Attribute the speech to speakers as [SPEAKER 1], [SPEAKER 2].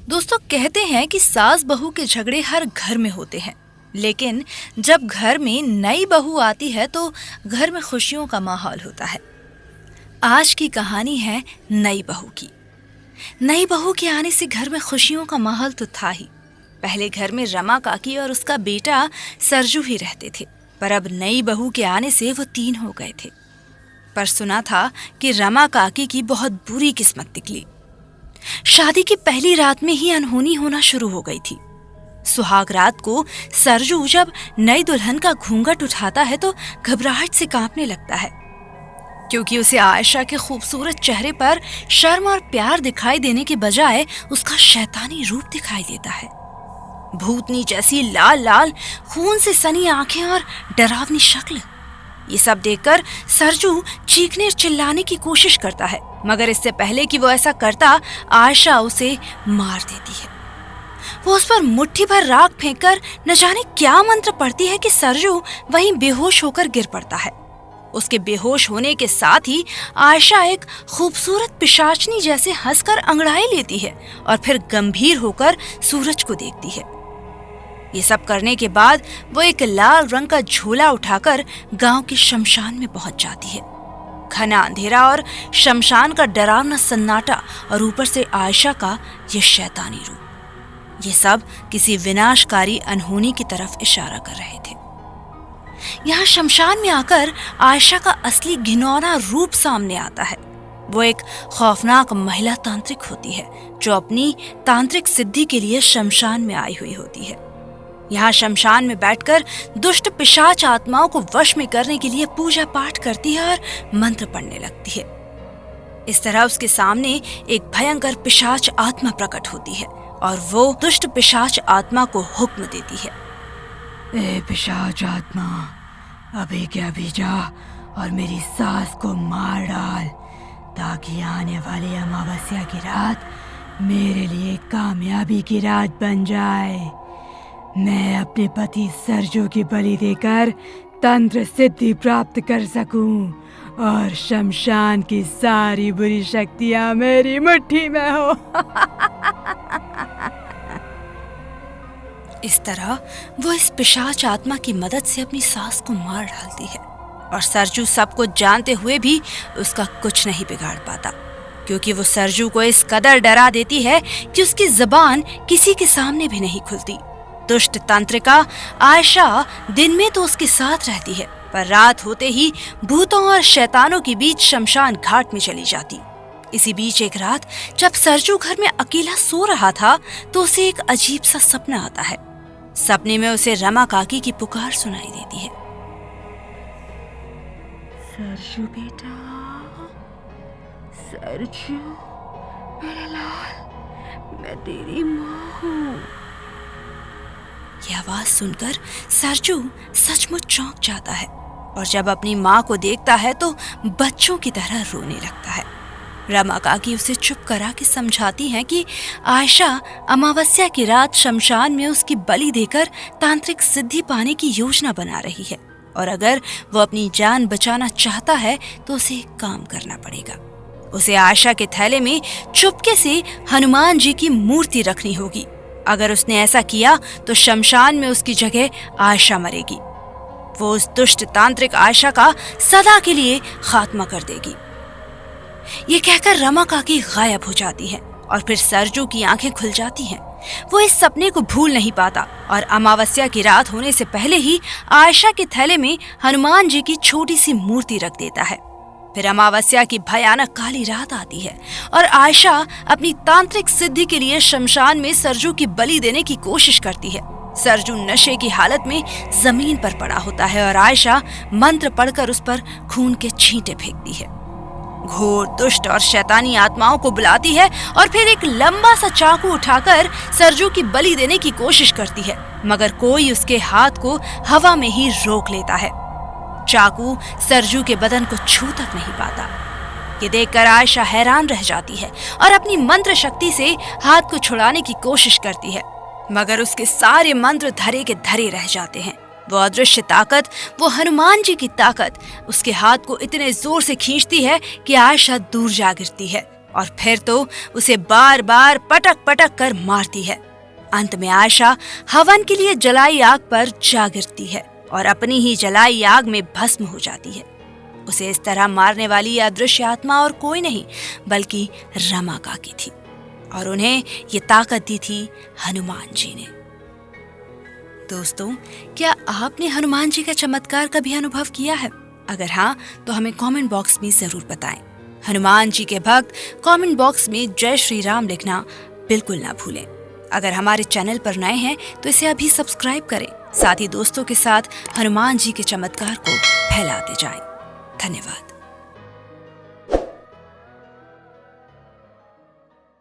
[SPEAKER 1] दोस्तों, कहते हैं कि सास बहू के झगड़े हर घर में होते हैं, लेकिन जब घर में नई बहू आती है तो घर में खुशियों का माहौल होता है। आज की कहानी है नई बहू की। नई बहू के आने से घर में खुशियों का माहौल तो था ही। पहले घर में रमा काकी और उसका बेटा सरजू ही रहते थे, पर अब नई बहू के आने से वो 3 हो गए थे। पर सुना था कि रमा काकी की बहुत बुरी किस्मत निकली। शादी की पहली रात में ही अनहोनी होना शुरू हो गई थी। सुहाग रात को सरजू जब नई दुल्हन का घूंघट उठाता है तो घबराहट से कांपने लगता है, क्योंकि उसे आयशा के खूबसूरत चेहरे पर शर्म और प्यार दिखाई देने के बजाय उसका शैतानी रूप दिखाई देता है। भूतनी जैसी लाल लाल खून से सनी आंखें और डरावनी शक्ल। ये सब देखकर सरजू चीखने और चिल्लाने की कोशिश करता है, मगर इससे पहले कि वो ऐसा करता, आयशा उसे मार देती है। वो उस पर मुट्ठी भर राख फेंककर न जाने क्या मंत्र पढ़ती है कि सरजू वहीं बेहोश होकर गिर पड़ता है। उसके बेहोश होने के साथ ही आयशा एक खूबसूरत पिशाचनी जैसे हंसकर अंगड़ाई लेती है और फिर गंभीर होकर सूरज को देखती है। ये सब करने के बाद वो एक लाल रंग का झोला उठाकर गांव के शमशान में पहुंच जाती है। घना अंधेरा और शमशान का डरावना सन्नाटा और ऊपर से आयशा का ये शैतानी रूप, ये सब किसी विनाशकारी अनहोनी की तरफ इशारा कर रहे थे। यहाँ शमशान में आकर आयशा का असली घिनौना रूप सामने आता है। वो एक खौफनाक महिला तांत्रिक होती है जो अपनी तांत्रिक सिद्धि के लिए शमशान में आई हुई होती है। यहाँ शमशान में बैठकर दुष्ट पिशाच आत्माओं को वश में करने के लिए पूजा पाठ करती है और मंत्र पढ़ने लगती है। इस तरह उसके सामने एक भयंकर पिशाच आत्मा प्रकट होती है और वो दुष्ट पिशाच आत्मा को हुक्म देती है,
[SPEAKER 2] ए पिशाच आत्मा, अभी के अभी जा और मेरी सास को मार डाल, ताकि आने वाली अमावस्या की रात मेरे लिए कामयाबी की रात बन जाए। मैं अपने पति सरजू की बलि देकर तंत्र सिद्धि प्राप्त कर सकूं और शमशान की सारी बुरी शक्तियां मेरी मुट्ठी में हो।
[SPEAKER 1] इस तरह वो इस पिशाच आत्मा की मदद से अपनी सास को मार डालती है और सरजू सब कुछ जानते हुए भी उसका कुछ नहीं बिगाड़ पाता, क्योंकि वो सरजू को इस कदर डरा देती है कि उसकी जुबान किसी के सामने भी नहीं खुलती। दुष्ट तांत्रिका आयशा दिन में तो उसके साथ रहती है, पर रात होते ही भूतों और शैतानों के बीच शमशान घाट में चली जाती। इसी बीच एक रात जब सरजू घर में अकेला सो रहा था तो उसे एक अजीब सा सपना आता है। सपने में उसे रमा काकी की पुकार सुनाई देती है,
[SPEAKER 2] सरजू बेटा, सरजू मेरा लाल, मैं तेरी माँ हूँ।
[SPEAKER 1] यह आवाज सुनकर सरजू सचमुच चौंक जाता है और जब अपनी माँ को देखता है तो बच्चों की तरह रोने लगता है। रमा काकी उसे चुप करा के समझाती हैं कि आयशा अमावस्या की रात शमशान में उसकी बलि देकर तांत्रिक सिद्धि पाने की योजना बना रही है और अगर वो अपनी जान बचाना चाहता है तो उसे एक काम करना पड़ेगा। उसे आयशा के थैले में चुपके से हनुमान जी की मूर्ति रखनी होगी। अगर उसने ऐसा किया तो शमशान में उसकी जगह आयशा मरेगी। वो उस दुष्ट तांत्रिक आयशा का सदा के लिए खात्मा कर देगी। ये कहकर रमा काकी गायब हो जाती है और फिर सरजू की आंखें खुल जाती हैं। वो इस सपने को भूल नहीं पाता और अमावस्या की रात होने से पहले ही आयशा के थैले में हनुमान जी की छोटी सी मूर्ति रख देता है। फिर अमावस्या की भयानक काली रात आती है और आयशा अपनी तांत्रिक सिद्धि के लिए शमशान में सरजू की बलि देने की कोशिश करती है। सरजू नशे की हालत में जमीन पर पड़ा होता है और आयशा मंत्र पढ़कर उस पर खून के छींटे फेंकती है। घोर दुष्ट और शैतानी आत्माओं को बुलाती है और फिर एक लंबा सा चाकू उठाकर सरजू की बलि देने की कोशिश करती है, मगर कोई उसके हाथ को हवा में ही रोक लेता है। चाकू सरजू के बदन को छू तक नहीं पाता। ये देखकर आयशा हैरान रह जाती है और अपनी मंत्र शक्ति से हाथ को छुड़ाने की कोशिश करती है, मगर उसके सारे मंत्र धरे के धरे रह जाते हैं। वो अदृश्य ताकत, वो हनुमान जी की ताकत उसके हाथ को इतने जोर से खींचती है कि आयशा दूर जा गिरती है और फिर तो उसे बार बार पटक पटक कर मारती है। अंत में आयशा हवन के लिए जलाई आग पर जा गिरती है और अपनी ही जलाई आग में भस्म हो जाती है। उसे इस तरह मारने वाली यह अदृश्य आत्मा और कोई नहीं बल्कि रमा काकी थी और उन्हें ये ताकत दी थी हनुमान जी ने। दोस्तों, क्या आपने हनुमान जी का चमत्कार कभी अनुभव किया है? अगर हाँ, तो हमें कमेंट बॉक्स में जरूर बताएं। हनुमान जी के भक्त कमेंट बॉक्स में जय श्री राम लिखना बिल्कुल ना भूलें। अगर हमारे चैनल पर नए हैं तो इसे अभी सब्सक्राइब करें। साथ ही दोस्तों के साथ हनुमान जी के चमत्कार को फैलाते जाएं। धन्यवाद।